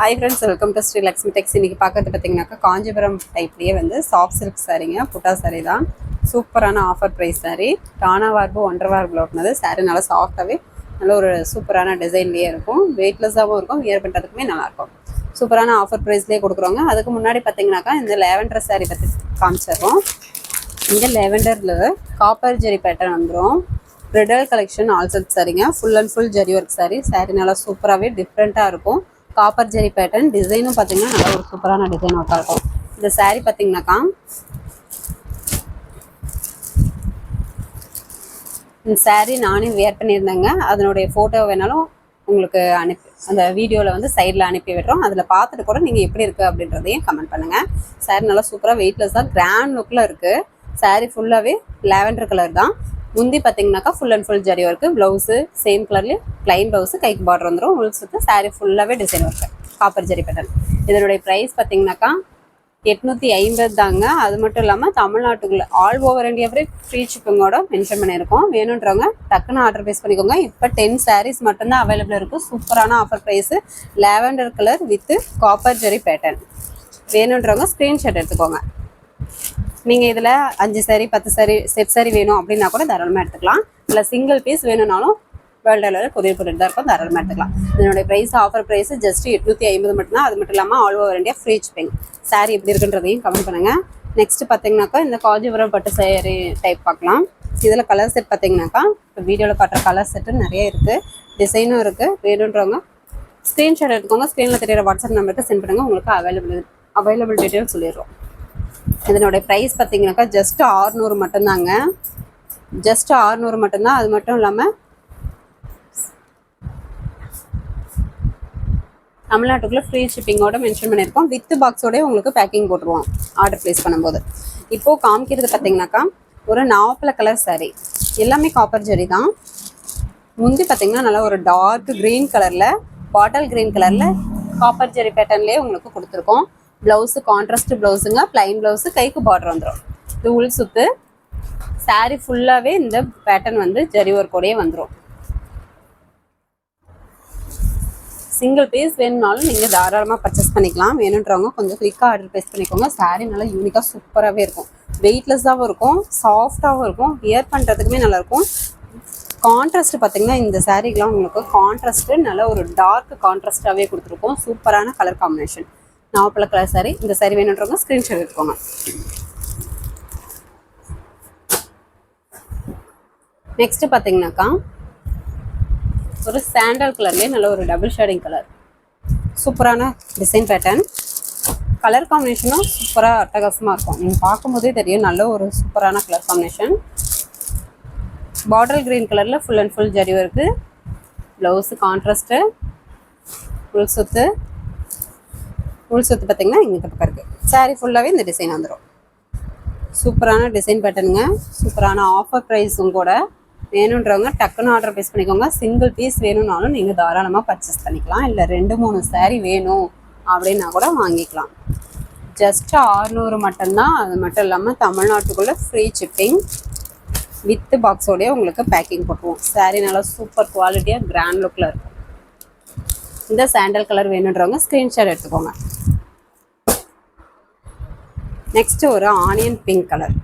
Hi friends, welcome to Sri Lakshmi Tex. இன்னைக்கு பார்க்கறது பார்த்தீங்கன்னாக்கா காஞ்சிபுரம் டைப்லேயே வந்து சாஃப்ட் சில்க் சாரீங்க, புட்டா சாரீ தான். சூப்பரான ஆஃபர் ப்ரைஸ் சாரீ. டானா வார்பு ஒன்றரை வார்பில் ஓட்டினது சாரீ நல்லா சாஃப்டாகவே நல்ல ஒரு சூப்பரான டிசைன்லேயே இருக்கும். வெயிட்லெஸ்ஸாகவும் இருக்கும், வியர் பண்ணுறதுக்குமே நல்லாயிருக்கும். சூப்பரான ஆஃபர் ப்ரைஸ்லேயே கொடுக்குறோங்க. அதுக்கு முன்னாடி பார்த்தீங்கன்னாக்கா இந்த லேவெண்டர் சாரீ பற்றி காமிச்சிடுறோம். இந்த லேவெண்டரில் காப்பர் ஜெரி பேட்டர்ன் வந்துடும். பிரிடல் கலெக்ஷன் ஆல் சில்க் சாரீங்க, full and full zari work sari. Sari நல்லா சூப்பராகவே டிஃப்ரெண்ட்டாக இருக்கும். காப்பர் ஜெரி பேட்டர்ன் டிசைனும் பார்த்தீங்கன்னா நல்லா ஒரு சூப்பரான டிசைன் ஒர்க்காக இருக்கும். இந்த சாரீ பார்த்தீங்கன்னாக்கா இந்த சாரீ நானே வியர் பண்ணியிருந்தேங்க. அதனுடைய ஃபோட்டோ வேணாலும் உங்களுக்கு அந்த வீடியோவில் வந்து சைடில் அனுப்பி விடுறோம். அதில் பார்த்துட்டு கூட நீங்கள் எப்படி இருக்குது அப்படின்றதையும் கமெண்ட் பண்ணுங்கள். சாரீ நல்லா சூப்பராக வெயிட்லெஸ்ஸாக கிராண்ட் லுக்கில் இருக்குது. சாரீ ஃபுல்லாகவே லேவெண்டர் கலர் தான். முந்தி பார்த்தீங்கன்னாக்கா full and full zari work, blouse same கலர்லேயே ப்ளைன் ப்ளவுஸு, கைக்கு பார்டர் வந்துடும். உள்சுத்து சாரீ ஃபுல்லாகவே design work, copper zari pattern. இதனுடைய ப்ரைஸ் பார்த்தீங்கன்னாக்கா 850 தாங்க. அது மட்டும் இல்லாமல் தமிழ்நாட்டுக்குள்ளே ஆல் ஓவர் இந்தியா ஃப்ரீ ஷிப்பிங்கோட மென்ஷன் பண்ணியிருக்கோம். வேணுன்றவங்க டக்குன்னு ஆர்டர் ப்ளேஸ் பண்ணிக்கோங்க. இப்போ 10 சாரீஸ் மட்டும்தான் அவைலபிள் இருக்குது. சூப்பரான offer price, lavender colour with copper zari pattern. வேணுன்றவங்க ஸ்க்ரீன்ஷாட் எடுத்துக்கோங்க. நீங்கள் இதில் 5 சாரீ 10 சாரீ செட் சாரீ வேணும் அப்படின்னா கூட தாராளமாக எடுத்துக்கலாம். இல்லை சிங்கிள் பீஸ் வேணும்னாலும் வேர்ல்டு அளவில் கொரியர் போட்டுட்டு தான் இருக்கும், தாராளமாக எடுத்துக்கலாம். இதனுடைய ப்ரைஸ் ஆஃபர் ப்ரைஸ் ஜஸ்ட் 850 மட்டும்தான். அது மட்டும் இல்லாமல் all over India free shipping. Sari எப்படி இருக்குன்றதையும் கமெண்ட் பண்ணுங்கள். நெக்ஸ்ட் பார்த்தீங்கன்னாக்கா இந்த காஞ்சிபுரம் பட்டு சாரீ டைப் பார்க்கலாம். இதில் கலர் செட் பார்த்தீங்கன்னாக்கா இப்போ வீடியோவில் காட்டுற கலர் செட்டு நிறைய இருக்குது, டிசைனும் இருக்குது. வேணுன்றவங்க ஸ்க்ரீன்ஷாட் எடுத்துக்கோங்க. ஸ்க்ரீனில் தெரியிற வாட்ஸ்அப் நம்பருக்கு சென்ட் பண்ணுங்கள். உங்களுக்கு அவைலபிள் டீட்டெயில் சொல்லிடுறோம். இதனுடைய ப்ரைஸ் பார்த்தீங்கன்னாக்கா ஜஸ்ட் 600 மட்டும்தாங்க. ஜஸ்ட் 600 மட்டும்தான். அது மட்டும் இல்லாமல் தமிழ்நாட்டுக்குள்ளே ஃப்ரீ ஷிப்பிங்கோட மென்ஷன் பண்ணியிருக்கோம். வித் பாக்ஸோடய உங்களுக்கு பேக்கிங் போட்டுருவோம் ஆர்டர் ப்ளேஸ் பண்ணும்போது. இப்போது காமிக்கிறது பார்த்தீங்கன்னாக்கா ஒரு நாவப்பழ கலர் சாரீ, எல்லாமே காப்பர் ஜெரி தான். முந்தி பார்த்தீங்கன்னா நல்லா ஒரு டார்க் க்ரீன் கலரில், பாட்டில் க்ரீன் கலரில் காப்பர் ஜெரி பேட்டர்ன்லேயே உங்களுக்கு கொடுத்துருக்கோம். ப்ளவுஸு கான்ட்ராஸ்ட் ப்ளவுஸுங்க, ப்ளைன் ப்ளவுஸு, கைக்கு பார்டர் வந்துடும். இது உள் சுத்து. சாரீ ஃபுல்லாகவே இந்த பேட்டர்ன் வந்து ஜரி ஒர்க்கோடையே வந்துடும். சிங்கிள் பீஸ் வேணும்னாலும் நீங்கள் தாராளமாக பர்ச்சேஸ் பண்ணிக்கலாம். வேணுன்றவங்க கொஞ்சம் குயிக்காக ஆர்டர் ப்ளேஸ் பண்ணிக்கோங்க. சாரீ நல்லா யூனிக்காக சூப்பராகவே இருக்கும், வெயிட்லெஸ்ஸாகவும் இருக்கும், சாஃப்டாகவும் இருக்கும், வியர் பண்ணுறதுக்குமே நல்லாயிருக்கும். கான்ட்ராஸ்ட் பார்த்தீங்கன்னா இந்த சாரீக்கெலாம் உங்களுக்கு கான்ட்ராஸ்ட்டு நல்ல ஒரு டார்க் கான்ட்ராஸ்டாகவே கொடுத்துருக்கோம். சூப்பரான கலர் காம்பினேஷன், நாவப்பழ கலர் சாரீ. இந்த சாரீ வேணுன்றவங்க ஸ்க்ரீன்ஷாட் எடுத்துக்கோங்க. நெக்ஸ்ட் பார்த்தீங்கன்னாக்கா ஒரு சாண்டல் கலர்லேயே நல்ல ஒரு டபுள் ஷேடிங் கலர், சூப்பரான டிசைன் பேட்டர்ன். கலர் காம்பினேஷனும் சூப்பராக அட்டகாசமாக இருக்கும். நீங்கள் பார்க்கும்போதே தெரியும் நல்ல ஒரு சூப்பரான கலர் காம்பினேஷன். பாட்டில் கிரீன் கலரில் full and full zari work, blouse contrast, உள் சுத்து பார்த்தீங்கன்னா இங்கே பக்கம் இருக்குது. சாரீ ஃபுல்லாகவே இந்த டிசைன் வந்துடும். சூப்பரான டிசைன் பேட்டர்னுங்க, சூப்பரான ஆஃபர் ப்ரைஸும் கூட. வேணுன்றவங்க டக்குன்னு ஆர்டர் ப்ளேஸ் பண்ணிக்கோங்க. சிங்கிள் பீஸ் வேணும்னாலும் நீங்கள் தாராளமாக பர்ச்சேஸ் பண்ணிக்கலாம். இல்லை 2-3 சாரீ வேணும் அப்படின்னா கூட வாங்கிக்கலாம். ஜஸ்ட் 600 மட்டும்தான். அது மட்டும் இல்லாமல் தமிழ்நாட்டுக்குள்ளே ஃப்ரீ ஷிப்பிங் வித் பாக்ஸோடய உங்களுக்கு பேக்கிங் போட்டுருவோம். சாரீ நல்லா சூப்பர் குவாலிட்டியாக கிராண்ட் லுக்கில் இருக்கும். இந்த சாண்டல் கலர் வேணுன்றவங்க ஸ்க்ரீன்ஷாட் எடுத்துக்கோங்க. நெக்ஸ்ட் ஒரு onion pink colour,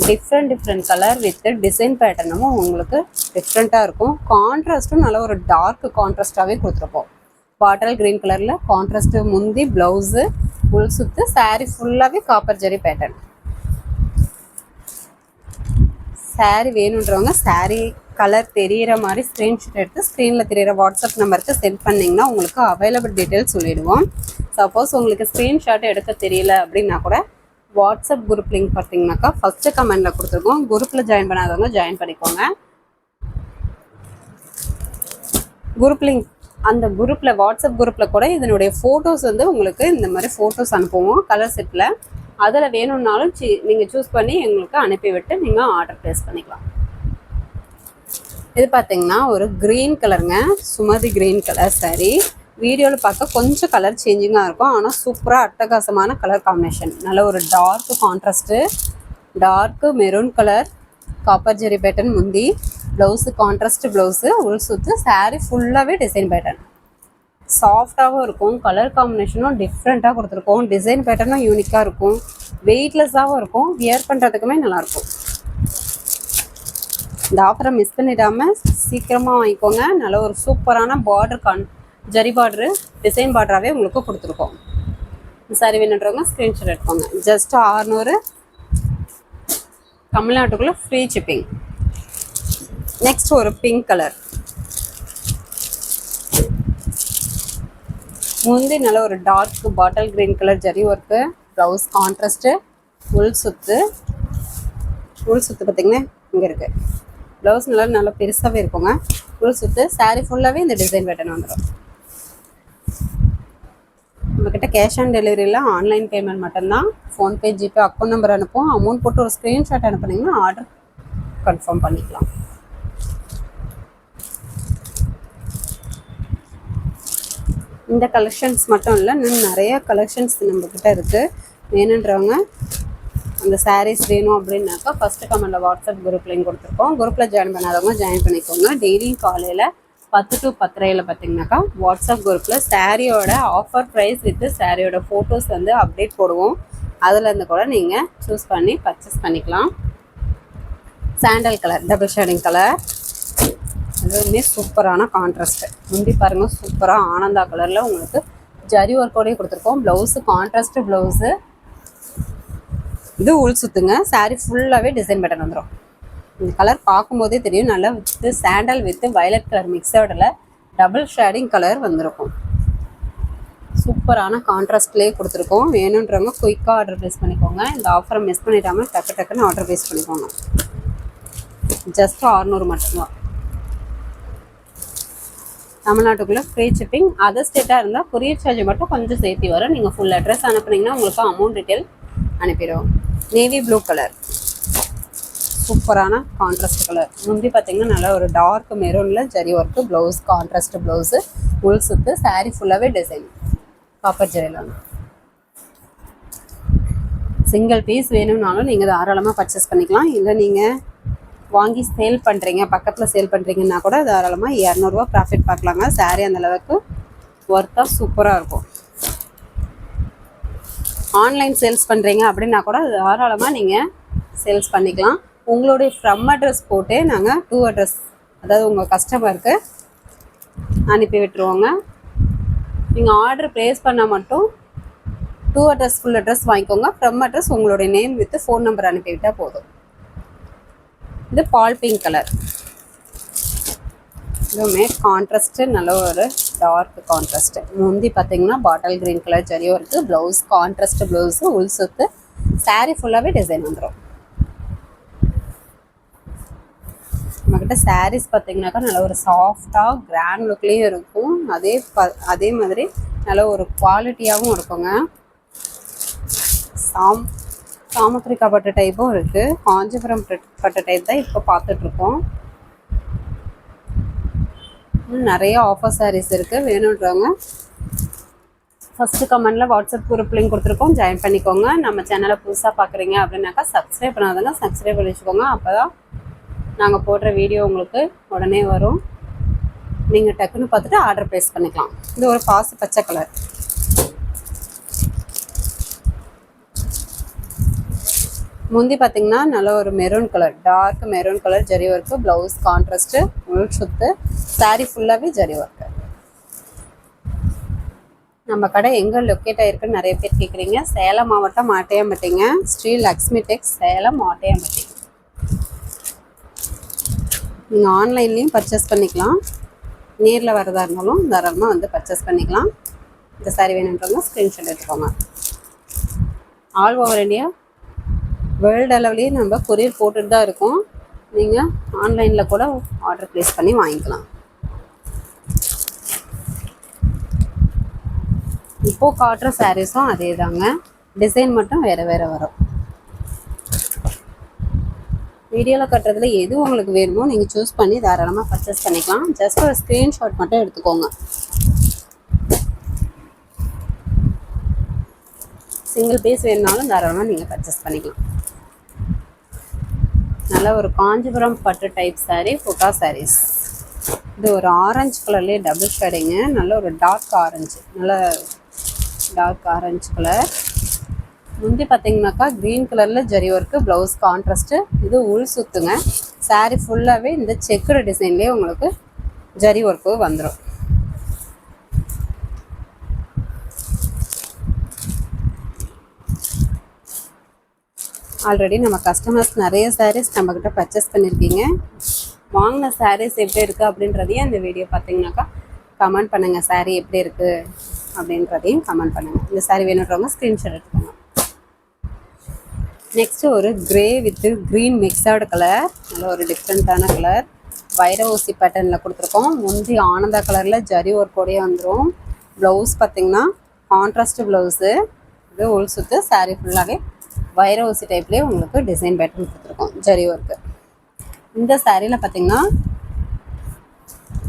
different colour with design பேட்டர்னும் உங்களுக்கு டிஃப்ரெண்ட்டாக இருக்கும். கான்ட்ராஸ்ட்டும் நல்ல ஒரு டார்க் கான்ட்ராஸ்டாகவே கொடுத்துருப்போம். பாட்டில் க்ரீன் கலரில் கான்ட்ராஸ்ட்டு, முந்தி ப்ளவுஸு, உள் சுத்து, சாரீ ஃபுல்லாகவே காப்பர் ஜெரி பேட்டர்ன். சாரீ வேணுன்றவங்க சாரீ கலர் தெரிகிற மாதிரி ஸ்க்ரீன்ஷாட் எடுத்து ஸ்க்ரீனில் தெரிகிற வாட்ஸ்அப் நம்பருக்கு சென்ட் பண்ணிங்கன்னா உங்களுக்கு அவைலபிள் டீட்டெயில்ஸ் சொல்லிவிடுவோம். சப்போஸ் உங்களுக்கு ஸ்க்ரீன்ஷாட் எடுக்க தெரியல அப்படின்னா கூட வாட்ஸ்அப் குரூப் லிங்க் பார்த்தீங்கன்னாக்கா ஃபஸ்ட்டு கமெண்டில் கொடுத்துருக்கோம். குரூப்பில் ஜாயின் பண்ணாதவங்க ஜாயின் பண்ணிக்கோங்க. குரூப் லிங்க் அந்த குரூப்பில், வாட்ஸ்அப் குரூப்பில் கூட இதனுடைய ஃபோட்டோஸ் வந்து உங்களுக்கு இந்த மாதிரி ஃபோட்டோஸ் அனுப்புவோம் கலர் செட்டில். அதில் வேணும்னாலும் நீங்கள் சூஸ் பண்ணி எங்களுக்கு அனுப்பிவிட்டு நீங்கள் ஆர்டர் ப்ளேஸ் பண்ணிக்கலாம். இது பார்த்தீங்கன்னா ஒரு க்ரீன் கலருங்க, சுமதி க்ரீன் கலர் சாரீ. வீடியோவில் பார்க்க கொஞ்சம் கலர் சேஞ்சிங்காக இருக்கும், ஆனால் சூப்பராக அட்டகாசமான கலர் காம்பினேஷன். நல்ல ஒரு dark contrast, dark maroon colour, copper zari pattern முந்தி, ப்ளவுஸு கான்ட்ராஸ்ட் ப்ளவுஸு, உள் சுத்து, சாரீ ஃபுல்லாகவே டிசைன் பேட்டர்ன். சாஃப்டாகவும் இருக்கும், கலர் காம்பினேஷனும் டிஃப்ரெண்ட்டாக கொடுத்துருக்கோம், டிசைன் பேட்டர்னும் யூனிக்காக இருக்கும், வெயிட்லெஸ்ஸாகவும் இருக்கும், வியர் பண்ணுறதுக்குமே நல்லாயிருக்கும். இந்த ஆஃபரை மிஸ் பண்ணிடாமல் சீக்கிரமாக வாங்கிக்கோங்க. நல்ல ஒரு சூப்பரான பார்டர் ஜரி பார்டரு டிசைன் பார்டராகவே உங்களுக்கு கொடுத்துருக்கோம். சாரி வேணுன்றவங்க ஸ்க்ரீன்ஷாட் எடுத்துக்கோங்க. ஜஸ்ட் 600, தமிழ்நாட்டுக்குள்ளே ஃப்ரீ ஷிப்பிங். நெக்ஸ்ட் ஒரு பிங்க் கலர், முந்தி நல்ல ஒரு dark bottle green colour zari work, blouse contrast, உள் சுத்து பார்த்திங்கன்னா இங்கே இருக்குது. ப்ளவுஸ் நல்லா பெருசாகவே இருக்குங்க. உள் சுத்து சாரீ ஃபுல்லாகவே இந்த டிசைன் பேட்டர்ன் வந்துடும். நம்மக்கிட்ட கேஷ் ஆன் டெலிவரியில் ஆன்லைன் பேமெண்ட் மட்டும்தான். ஃபோன்பே, ஜிபே, அக்கௌண்ட் நம்பர் அனுப்புவோம். அமௌண்ட் போட்டு ஒரு ஸ்க்ரீன்ஷாட் அனுப்புனீங்கன்னா ஆர்டர் கன்ஃபார்ம் பண்ணிக்கலாம். இந்த கலெக்ஷன்ஸ் மட்டும் இல்லை, இன்னும் நிறைய கலெக்ஷன்ஸ் நம்மக்கிட்ட இருக்குது. வேணுன்றவங்க அந்த சாரீஸ் வேணும் அப்படின்னாக்கா ஃபஸ்ட்டு கமெண்டில் வாட்ஸ்அப் குரூப் லிங்க் கொடுத்துருக்கோம். குரூப்பில் ஜாயின் பண்ணாதவங்க ஜாயின் பண்ணிக்கோங்க. டெய்லியும் காலையில் 10 to 10:30 பார்த்தீங்கன்னாக்கா வாட்ஸ்அப் குரூப்பில் சாரியோட ஆஃபர் ப்ரைஸ் வித்து சாரியோட ஃபோட்டோஸ் வந்து அப்டேட் போடுவோம். அதுலேருந்து கூட நீங்கள் சூஸ் பண்ணி பர்ச்சேஸ் பண்ணிக்கலாம். Sandal colour, double shading colour, அதுவுமே சூப்பரான கான்ட்ராஸ்ட்டு. முந்தி பாருங்கள், சூப்பராக ஆனந்தா கலரில் உங்களுக்கு ஜரி ஒர்க்கோடய கொடுத்துருக்கோம். ப்ளவுஸு கான்ட்ராஸ்ட்டு ப்ளவுஸு, இது உள் சுத்துங்க. சாரீ ஃபுல்லாகவே டிசைன் பேட்டர்ன் வந்துடும். இந்த கலர் பார்க்கும்போதே தெரியும், நல்லா with sandal with violet colour மிக்சடில் டபுள் ஷேடிங் கலர் வந்திருக்கும். சூப்பரான கான்ட்ராஸ்ட்லேயே கொடுத்துருக்கோம். வேணுன்றவங்க குயிக்காக ஆர்டர் ப்ளேஸ் பண்ணிக்கோங்க. இந்த ஆஃபரை மிஸ் பண்ணிடாமல் டக்குன்னு ஆர்டர் ப்ளேஸ் பண்ணிக்கோங்க. ஜஸ்ட் 600 மட்டும்தான். தமிழ்நாட்டுக்குள்ளே ஃப்ரீ ஷிப்பிங். அதர் ஸ்டேட்டாக இருந்தால் கொரியர் சார்ஜ் மட்டும் கொஞ்சம் சேர்த்து வரும். நீங்கள் ஃபுல் அட்ரஸ் அனுப்புனீங்கன்னா உங்களுக்கு அமௌண்ட் டீட்டெயில் அனுப்பிடுவோம். நேவி ப்ளூ கலர், சூப்பரான கான்ட்ராஸ்ட் கலர். முந்தி பார்த்தீங்கன்னா நல்லா ஒரு டார்க் மெரூனில் zari work, blouse contrast blouse, உள் சுத்து, சாரீ ஃபுல்லாகவே டிசைன் காப்பர் ஜரியில். சிங்கிள் பீஸ் வேணும்னாலும் நீங்கள் தாராளமாக பர்ச்சேஸ் பண்ணிக்கலாம். இல்லை நீங்கள் வாங்கி சேல் பண்ணுறீங்க, பக்கத்தில் சேல் பண்ணுறீங்கன்னா கூட தாராளமாக 200 ரூபா ப்ராஃபிட் பார்க்கலாங்க. சாரீ அந்தளவுக்கு ஒர்த்தாக சூப்பராக இருக்கும். ஆன்லைன் சேல்ஸ் பண்ணுறீங்க அப்படின்னா கூட தாராளமாக நீங்கள் சேல்ஸ் பண்ணிக்கலாம். உங்களுடைய ஃப்ரம் அட்ரஸ் போட்டு நாங்கள் டூ அட்ரஸ், அதாவது உங்கள் கஸ்டமருக்கு அனுப்பி விட்டுருவோங்க. நீங்கள் ஆர்டர் ப்ளேஸ் பண்ணால் மட்டும் டூ அட்ரஸ் ஃபுல் அட்ரஸ் வாங்கிக்கோங்க. ஃப்ரம் அட்ரஸ் உங்களுடைய நேம் வித் ஃபோன் நம்பர் அனுப்பிவிட்டால் போதும். இது பால் பிங்க் கலர், இதுவுமே கான்ட்ராஸ்ட்டு, நல்ல ஒரு டார்க் கான்ட்ராஸ்ட்டு. முந்தி பார்த்தீங்கன்னா பாட்டில் க்ரீன் கலர் ஜரியும் இருக்குது, ப்ளவுஸ் கான்ட்ராஸ்ட் ப்ளவுஸு, உள் சுத்து, சாரீ ஃபுல்லாகவே டிசைன் வந்துடும். நம்மக்கிட்ட சாரீஸ் பார்த்தீங்கன்னாக்கா நல்ல ஒரு சாஃப்டாக கிராண்ட் லுக்லேயும் இருக்கும், அதே மாதிரி நல்ல ஒரு குவாலிட்டியாகவும் இருக்குங்க. சாமத்ரிகா பட்டு டைப்பும் இருக்குது, காஞ்சிபுரம் பட்டு டைப் தான் இப்போ பார்த்துட்ருக்கோம். நிறைய ஆஃபர் சாரீஸ் இருக்குது. வேணுன்றவங்க ஃபஸ்ட்டு கமெண்டில் வாட்ஸ்அப் குரூப் லிங்க் கொடுத்துருக்கோம், ஜாயின் பண்ணிக்கோங்க. நம்ம சேனலை புதுசாக பார்க்குறீங்க அப்படின்னாக்கா சப்ஸ்கிரைப் பண்ணாதவங்க சப்ஸ்கிரைப் பண்ணி வச்சுக்கோங்க. அப்போ தான் நாங்கள் போடுற வீடியோ உங்களுக்கு உடனே வரும். நீங்கள் டக்குன்னு பார்த்துட்டு ஆர்டர் ப்ளேஸ் பண்ணிக்கலாம். இது ஒரு பாசி பச்சை கலர், முந்தி பார்த்தீங்கன்னா நல்ல ஒரு maroon colour, dark maroon colour zari work, blouse contrast, உள் சுத்து, சாரீ ஃபுல்லாகவே ஜரி ஒர்க்கு. நம்ம கடை எங்கே லொக்கேட் ஆகிருக்குன்னு நிறைய பேர் கேட்குறீங்க. சேலம் மாவட்டம் ஆட்டையாம்பட்டிங்க, ஸ்ரீ லக்ஷ்மி டெக்ஸ், சேலம் ஆட்டையாம்பட்டி. நீங்கள் ஆன்லைன்லேயும் பர்ச்சேஸ் பண்ணிக்கலாம், நேரில் வரதா இருந்தாலும் தாராளமாக வந்து பர்ச்சேஸ் பண்ணிக்கலாம். இந்த சாரீ வேணுன்றவங்க ஸ்க்ரீன்ஷாட் எடுத்துக்கோங்க. ஆல் ஓவர் இந்தியா வேர்ல்டு அளவுலேயே நம்ம கொரியர் போட்டுட்டு தான் இருக்கோம். நீங்கள் ஆன்லைனில் கூட ஆர்டர் ப்ளேஸ் பண்ணி வாங்கிக்கலாம். இப்போது காட்டுற சாரீஸும் அதே தாங்க, டிசைன் மட்டும் வேறு வேறு வரும். வீடியோவில் கட்டுறதுல எது உங்களுக்கு வேணுமோ நீங்கள் சூஸ் பண்ணி தாராளமாக பர்ச்சேஸ் பண்ணிக்கலாம். ஜஸ்ட் ஒரு ஸ்க்ரீன்ஷாட் மட்டும் எடுத்துக்கோங்க. சிங்கிள் பீஸ் வேணுனாலும் தாராளமாக நீங்கள் பர்ச்சேஸ் பண்ணிக்கலாம். நல்ல ஒரு காஞ்சிபுரம் பட்டு டைப் சாரீ, புட்டா சாரீஸ். இது ஒரு ஆரஞ்சு கலர்லேயே டபுள் ஷேடிங்கு, நல்ல ஒரு டார்க் ஆரஞ்சு, நல்ல டார்க் ஆரஞ்சு கலர். முந்தி பார்த்தீங்கன்னாக்கா க்ரீன் கலரில் ஜரி ஒர்க்கு, ப்ளவுஸ் கான்ட்ராஸ்ட்டு. இது உள் சுத்துங்க. சாரீ ஃபுல்லாகவே இந்த செக்குடு டிசைன்லேயே உங்களுக்கு ஜரி ஒர்க்கு வந்துடும். ஆல்ரெடி நம்ம கஸ்டமர்ஸ் நிறைய சாரீஸ் நம்மக்கிட்ட பர்ச்சேஸ் பண்ணியிருக்கீங்க. வாங்கின சாரீஸ் எப்படி இருக்குது அப்படின்றதையும் இந்த வீடியோ பார்த்தீங்கன்னாக்கா கமெண்ட் பண்ணுங்கள். சாரீ எப்படி இருக்குது அப்படின்றதையும் கமெண்ட் பண்ணுங்கள். இந்த சாரீ வேணுன்றவங்க ஸ்க்ரீன்ஷாட் எடுத்துக்கோங்க. நெக்ஸ்ட்டு ஒரு grey with green mixed colour, நல்ல ஒரு டிஃப்ரெண்ட்டான கலர். வைர ஊசி பேட்டர்னில் கொடுத்துருக்கோம். முந்தி ஆனந்தா கலரில் ஜரி ஒர்க்கோடையே வந்துடும். ப்ளவுஸ் பார்த்திங்கன்னா கான்ட்ராஸ்ட் ப்ளவுஸு. இது உள் சுற்று. சாரீ ஃபுல்லாகவே வைர ஊசி டைப்லேயே உங்களுக்கு டிசைன் பேட்டர்ன் கொடுத்துருக்கோம், ஜரி ஒர்க்கு. இந்த சாரியில் பார்த்திங்கன்னா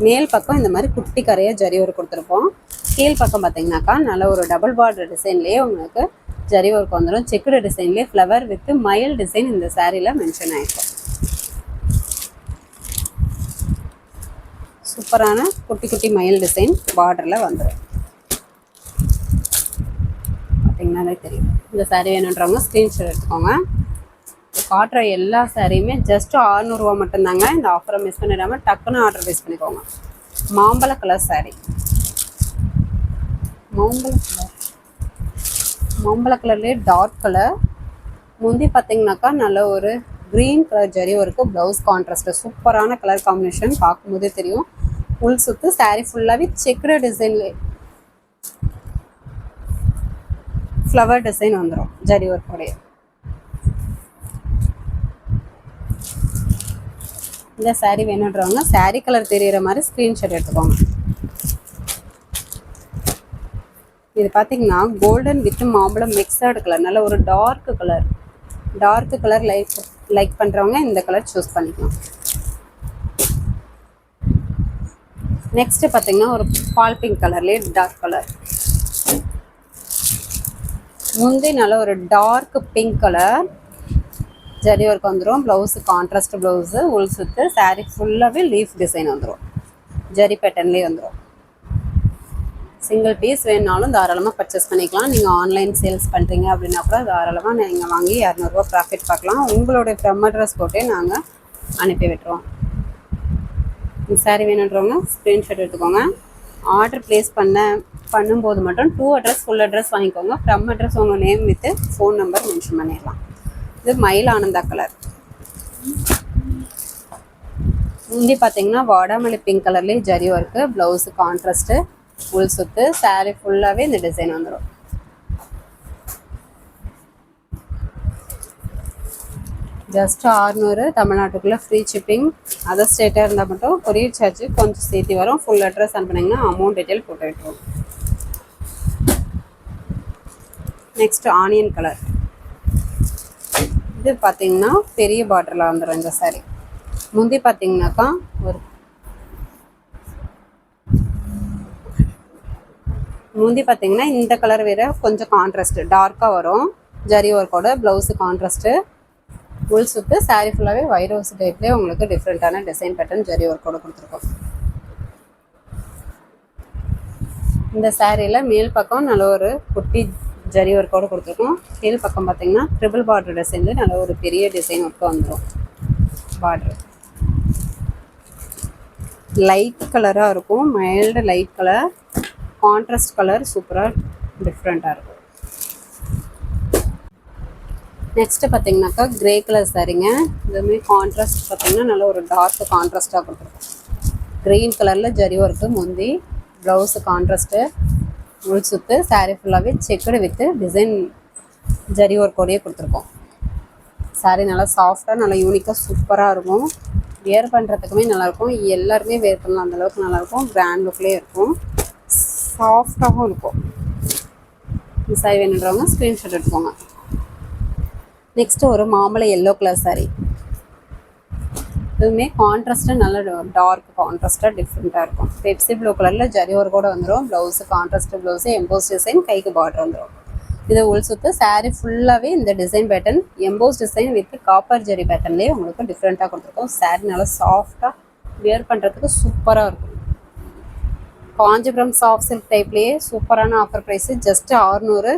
மேல் பக்கம் இந்த மாதிரி குட்டி கரையாக ஜரி ஒர்க் கொடுத்துருப்போம். கீழ் பக்கம் பார்த்திங்கனாக்கா நல்ல ஒரு டபுள் பார்டர் டிசைன்லேயே உங்களுக்கு ஜரி ஒர்க் வந்துடும். செக்குடு டிசைன்லேயே ஃப்ளவர் வித் மயில் டிசைன் இந்த சாரியில் மென்ஷன் ஆகிருக்கும். சூப்பரான குட்டி குட்டி மயில் டிசைன் பார்டரில் வந்துடும். பார்த்தீங்கன்னாலே தெரியும். இந்த சாரீ வேணுன்றவங்க ஸ்க்ரீன்ஷாட் எடுத்துக்கோங்க. காட்டுற எல்லா சாரியுமே ஜஸ்ட் 600 ரூபா மட்டும்தாங்க. இந்த ஆஃபரை மிஸ் பண்ணிடாமல் டக்குன்னு ஆர்டர் பேஸ் பண்ணிக்கோங்க. மாம்பழ கலர் சாரீ, மாம்பழ கலர்லேயே டார்க் கலர். முந்தி பார்த்தீங்கன்னாக்கா நல்ல ஒரு green colour zari work, blouse contrast. சூப்பரான கலர் காம்பினேஷன், பார்க்கும்போதே தெரியும். உள் சுற்று. சாரீ ஃபுல்லாகவே செக்குடு டிசைன்லேயே ஃப்ளவர் டிசைன் வந்துடும் ஜரி ஒர்க்கோடைய. இந்த சாரீ வேணுன்றவங்க சாரீ கலர் தெரிகிற மாதிரி ஸ்க்ரீன்ஷாட் எடுத்துக்கோங்க. இது பார்த்தீங்கன்னா கோல்டன் வித் மாம்பழம் மிக்சடு கலர், நல்ல ஒரு டார்க் கலர் லைக் பண்ணுறவங்க இந்த கலர் சூஸ் பண்ணிக்கலாம். நெக்ஸ்ட் பார்த்தீங்கன்னா ஒரு பால் பிங்க் கலர்லேயே டார்க் கலர். முந்தி நல்ல ஒரு dark pink colour zari work வந்துடும். ப்ளவுஸு கான்ட்ராஸ்ட் ப்ளவுஸு, உள் சுற்று. சாரீ ஃபுல்லாகவே லீஃப் டிசைன் வந்துடும், ஜரி பேட்டர்ன்லேயே வந்துடும். சிங்கிள் பீஸ் வேணுனாலும் தாராளமாக பர்ச்சேஸ் பண்ணிக்கலாம். நீங்கள் ஆன்லைன் சேல்ஸ் பண்ணுறீங்க அப்படின்னா கூட தாராளமாக நீங்கள் வாங்கி 200 ரூபா ப்ராஃபிட் பார்க்கலாம். உங்களுடைய ஃப்ரம் அட்ரஸ் போட்டே நாங்கள் அனுப்பி விட்டுருவோம். சாரீ வேணுன்றவங்க ஸ்க்ரீன்ஷாட் எடுத்துக்கோங்க. ஆர்டர் ப்ளேஸ் பண்ணும்போது மட்டும் 2 அட்ரஸ் ஃபுல் அட்ரஸ் வாங்கிக்கோங்க. ஃப்ரம் அட்ரஸ் உங்கள் name with phone number mention பண்ணிடலாம். இது மயில் ஆனந்தா கலர். முந்தி பார்த்தீங்கன்னா வாடாமல்லி பிங்க் கலர்லேயே ஜரி ஒர்க்கு, ப்ளவுஸு கான்ட்ராஸ்ட்டு, உள் சுற்று. சாரீ ஃபுல்லாகவே இந்த டிசைன் வந்துடும். ஜஸ்ட் 600, தமிழ்நாட்டுக்குள்ளே ஃப்ரீ ஷிப்பிங். அதர் ஸ்டேட்டாக இருந்தால் மட்டும் கொரியர் சார்ஜ் கொஞ்சம் சேர்த்து வரும். ஃபுல் அட்ரஸ் அனுப்புனீங்கன்னா அமௌண்ட் டீட்டெயில் போட்டு விட்டுருவோம். Next onion colour. இது பார்த்தீங்கன்னா பெரிய பார்டரில் வந்துடும் இந்த சாரீ. முந்தி பார்த்தீங்கன்னாக்கா இந்த கலர் வேறு கொஞ்சம் கான்ட்ராஸ்ட்டு டார்க்காக வரும். ஜரி ஒர்க்கோட ப்ளவுஸு கான்ட்ராஸ்ட்டு, உள் சுற்று. சாரீ ஃபுல்லாகவே வைரோஸ் டைப்லேயே உங்களுக்கு டிஃப்ரெண்ட்டான டிசைன் பேட்டர்ன் ஜரி ஒர்க்கோட கொடுத்துருக்கோம். இந்த சாரியில் மேல் பக்கம் நல்ல ஒரு குட்டி ஜரி ஒர்க்கோடு கொடுத்துருக்கோம். கீழ் பக்கம் பார்த்தீங்கன்னா ட்ரிபிள் பார்டர் டிசைனில் நல்ல ஒரு பெரிய டிசைன் ஒர்க்கு வந்துடும். பார்டர் லைட் கலராக இருக்கும், mild light colour. Contrast colour சூப்பராக டிஃப்ரெண்ட்டாக இருக்கும். நெக்ஸ்ட்டு பார்த்தீங்கன்னாக்கா க்ரே கலர் சாரீங்க. இதுவுமே கான்ட்ராஸ்ட் பார்த்தீங்கன்னா நல்ல ஒரு டார்க் கான்ட்ராஸ்ட்டாக கொடுத்துருக்கோம். க்ரீன் கலரில் ஜரி ஒர்க்கு முந்தி, ப்ளவுஸு கான்ட்ராஸ்ட்டு, உள் சுற்று. சாரீ ஃபுல்லாகவே செக்குடு வித்து டிசைன் ஜரி ஒர்க்கோடையே கொடுத்துருக்கோம். சாரீ நல்லா சாஃப்டாக நல்லா யூனிக்காக சூப்பராக இருக்கும். வேர் பண்ணுறதுக்குமே நல்லாயிருக்கும். எல்லாருமே வேர் பண்ணலாம், அந்தளவுக்கு நல்லாயிருக்கும். கிராண்ட் லுக்லேயே இருக்கும், சாஃப்டாகவும் இருக்கும். இந்த சாரீ வேணுன்றவங்க ஸ்க்ரீன்ஷாட் எடுத்துக்கோங்க. நெக்ஸ்ட்டு ஒரு மாம்பழ எல்லோ கலர் சாரீ. இதுவுமே கான்ட்ராஸ்ட்டாக நல்ல டார்க் கான்ட்ராஸ்ட்டாக டிஃப்ரெண்ட்டாக இருக்கும். பெப்சி ப்ளூ கலரில் ஜரி ஒர்க் கூட வந்துடும். Blouse contrast blouse, emboss design, கைக்கு பார்டர் வந்துடும். இது உள் சுற்று. சாரீ ஃபுல்லாகவே இந்த design pattern emboss design with copper zari பேட்டர்ன்லேயே உங்களுக்கு டிஃப்ரெண்ட்டாக கொடுத்துருக்கோம். சாரீ நல்லா சாஃப்டாக வியர் பண்ணுறதுக்கு சூப்பராக இருக்கும். காஞ்சிபுரம் சாஃப்ட் சில்க் டைப்லேயே சூப்பரான ஆஃபர் ப்ரைஸு. ஜஸ்ட்டு 600.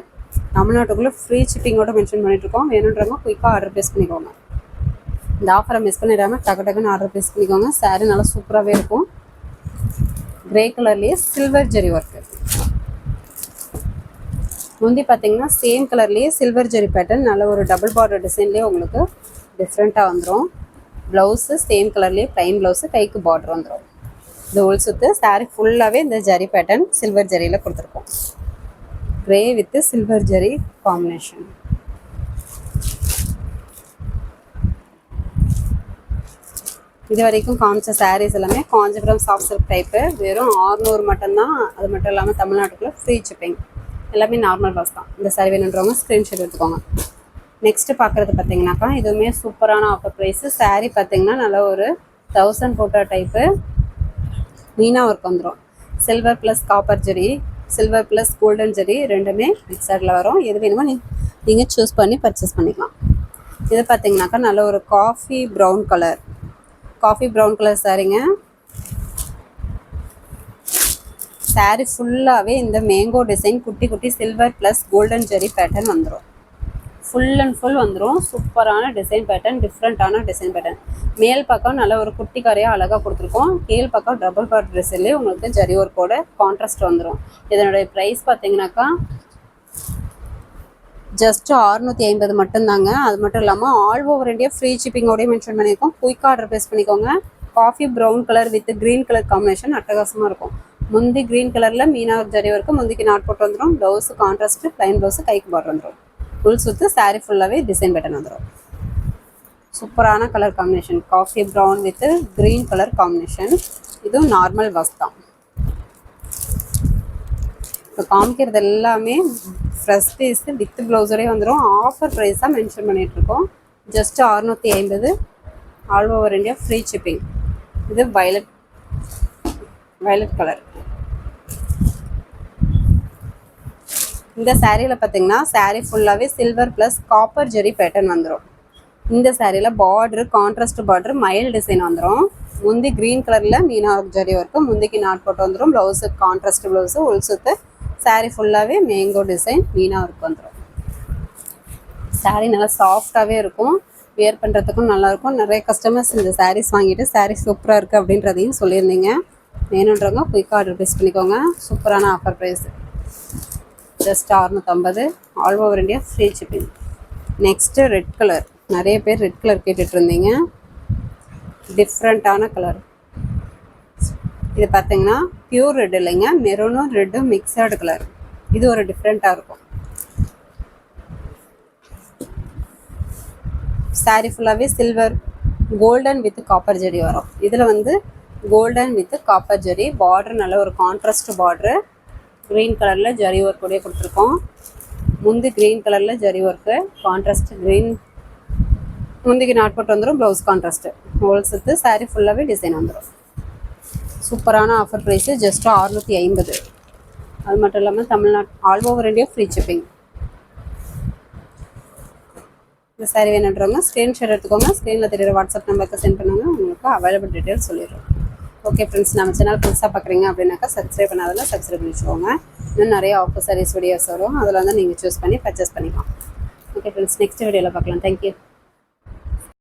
தமிழ்நாட்டுக்குள்ளே ஃப்ரீ ஷிப்பிங்கோடு மென்ஷன் பண்ணிட்டுருக்கோம். வேணுன்றவங்க குயிக்காக ஆர்டர் ப்ளேஸ் பண்ணிக்கோங்க. இந்த ஆஃபரை மிஸ் பண்ணிடாமல் டக்குன்னு ஆர்டர் ப்ளேஸ் பண்ணிக்கோங்க. சாரீ நல்லா சூப்பராகவே இருக்கும். கிரே கலர்லேயே சில்வர் ஜெரி ஒர்க்கு. முந்தி பார்த்தீங்கன்னா சேம் கலர்லேயே சில்வர் ஜெரி பேட்டர்ன் நல்ல ஒரு டபுள் பார்டர் டிசைன்லேயே உங்களுக்கு டிஃப்ரெண்ட்டாக வந்துடும். ப்ளவுஸு சேம் கலர்லேயே ப்ளைன் ப்ளவுஸு, கைக்கு பார்டர் வந்துடும். இந்த உள் சுற்று சாரீ ஃபுல்லாகவே இந்த ஜரி பேட்டர்ன் சில்வர் ஜரியில் கொடுத்துருக்கோம். Grey with silver zari combination. இது வரைக்கும் காமிச்ச சாரீஸ் எல்லாமே காஞ்சிபுரம் சாஃப்ட் சில்க் டைப்பு. வெறும் 600 மட்டும்தான். அது மட்டும் இல்லாமல் தமிழ்நாட்டுக்குள்ளே ஃப்ரீ ஷிப்பிங். எல்லாமே நார்மல் பாஸ் தான். இந்த சாரீ வேணுன்றவங்க ஸ்க்ரீன்ஷாட் எடுத்துக்கோங்க. நெக்ஸ்ட்டு பார்க்குறது பார்த்தீங்கன்னாக்கா இதுவுமே சூப்பரான ஆஃபர் ப்ரைஸு. சாரீ பார்த்தீங்கன்னா நல்லா ஒரு 1000 போட்டோ டைப்பு மீனா ஒர்க் வந்துடும். சில்வர் ப்ளஸ் காப்பர் ஜெரி, சில்வர் ப்ளஸ் கோல்டன் ஜெரி ரெண்டுமே மிக்சரில் வரும். எது வேணுமோ நீங்கள் சூஸ் பண்ணி பர்ச்சேஸ் பண்ணிக்கலாம். இது பார்த்தீங்கன்னாக்கா நல்ல ஒரு காஃபி ப்ரௌன் கலர் சாரீங்க. சாரீ ஃபுல்லாகவே இந்த மேங்கோ டிசைன் குட்டி குட்டி சில்வர் ப்ளஸ் கோல்டன் ஜெரி பேட்டர்ன் வந்துடும். ஃபுல் அண்ட் ஃபுல் வந்துடும். சூப்பரான டிசைன் பேட்டர்ன், டிஃப்ரெண்ட்டான டிசைன் பேட்டர்ன். மேல் பக்கம் நல்ல ஒரு குட்டி கரையாக அழகாக கொடுத்துருக்கோம். கீழ் பக்கம் டபுள் பார்டர் ட்ரெஸ்ஸிலே உங்களுக்கு ஜரி ஒர்க்கோட கான்ட்ராஸ்ட் வந்துடும். இதனுடைய ப்ரைஸ் பார்த்தீங்கன்னாக்கா ஜஸ்ட்டு 650 மட்டும்தாங்க. அது மட்டும் இல்லாமல் ஆல் ஓவர் இந்தியா ஃப்ரீ ஷிப்பிங்கோடய மென்ஷன் பண்ணியிருக்கோம். குயிக்காக ஆர்டர் ப்ளேஸ் பண்ணிக்கோங்க. Coffee brown colour with green colour combination அட்டகாசமாக இருக்கும். முந்தி க்ரீன் கலரில் மீனா ஜரி ஒர்க்கு, முந்திக்கு நாட் போட்டு வந்துடும். ப்ளவுஸு கான்ட்ராஸ்ட்டு, ப்ளைன் ப்ளவுஸு, கைக்கு பார்டர் வந்துடும். ஃபுல் சுற்று சாரீ ஃபுல்லாகவே டிசைன் பேட்டர்ன் வந்துடும். சூப்பரான colour combination. Coffee brown with green colour combination. இதுவும் நார்மல் வாஷ் தான். இப்போ காமிக்கிறது எல்லாமே ஃப்ரெஷ் பீஸு வித் ப்ளவுஸோடய வந்துடும். ஆஃபர் ப்ரைஸாக மென்ஷன் பண்ணிகிட்ருக்கோம். Just 650. All over India free shipping. இது வயலட் கலர். இந்த சாரியில் பார்த்தீங்கன்னா சாரீ ஃபுல்லாகவே silver plus copper zari pattern வந்துடும். இந்த சாரியில் பார்டரு கான்ட்ராஸ்ட் பார்டரு மயில் டிசைன் வந்துடும். முந்தி க்ரீன் கலரில் மீனா ஜரி ஒர்க்கு, முந்திக்கு நாட் போட்டு வந்துடும். ப்ளவுஸு கான்ட்ராஸ்ட் ப்ளவுஸு, உள் சுற்று. சாரீ ஃபுல்லாகவே மேங்கோ டிசைன் மீனா ஒர்க் வந்துடும். சாரீ நல்லா சாஃப்டாகவே இருக்கும். வியர் பண்ணுறதுக்கும் நல்லாயிருக்கும். நிறைய கஸ்டமர்ஸ் இந்த சாரீஸ் வாங்கிட்டு சாரீ சூப்பராக இருக்குது அப்படின்றதையும் சொல்லியிருந்தீங்க. வேணுன்றவங்க குயிக்காக ஆர்டர் ப்ளேஸ் பண்ணிக்கோங்க. சூப்பரான offer price. Just 650. All over India free shipping. Next red colour. நிறைய பேர் ரெட் கலர் கேட்டுட்டு இருந்தீங்க. டிஃப்ரெண்ட்டான கலர். இது பார்த்தீங்கன்னா பியூர் ரெட் இல்லைங்க, மெரூனும் ரெட்டும் மிக்சடு கலர். இது ஒரு டிஃப்ரெண்ட்டாக இருக்கும். சாரீ ஃபுல்லாகவே silver golden with copper zari வரும். இதில் வந்து golden with copper zari border நல்ல ஒரு கான்ட்ராஸ்ட் பார்டரு. க்ரீன் கலரில் ஜரி ஒர்க்கோடய கொடுத்துருக்கோம். முந்தி க்ரீன் கலரில் ஜரி ஒர்க்கு, கான்ட்ராஸ்ட் க்ரீன், முந்திக்கு நாட் போட்டு வந்துடும். ப்ளவுஸ் கான்ட்ராஸ்ட்டு, ஹோல் சுற்று. சாரீ ஃபுல்லாகவே டிசைன் வந்துடும். சூப்பரான ஆஃபர் ப்ரைஸு. ஜஸ்ட்டு 650. அது மட்டும் இல்லாமல் Tamil Nadu all over India free shipping. இந்த சாரீ வேணுன்றவங்க ஸ்க்ரீன்ஷாட் எடுத்துக்கோங்க. ஸ்க்ரீனில் தெரியுற வாட்ஸ்அப் நம்பருக்கு சென்ட் பண்ணுங்க. உங்களுக்கு அவைலபிள் டீட்டெயில்ஸ் சொல்லிடுறோம். ஓகே ஃப்ரெண்ட்ஸ், நம்ம சேனல் புதுசாக பார்க்குறீங்க அப்படின்னாக்கா சப்ஸ்கிரைப் பண்ணாதெல்லாம் சப்ஸ்கிரைப் பண்ணி வச்சுக்கோங்க. இன்னும் நிறைய ஆஃபர் சாரீஸ் வீடியோஸ் வரும். அதில் வந்து நீங்கள் சூஸ் பண்ணி பர்ச்சேஸ் பண்ணிக்கலாம். ஓகே ஃப்ரெண்ட்ஸ், நெக்ஸ்ட் வீடியோவில் பார்க்கலாம். தேங்க்யூ.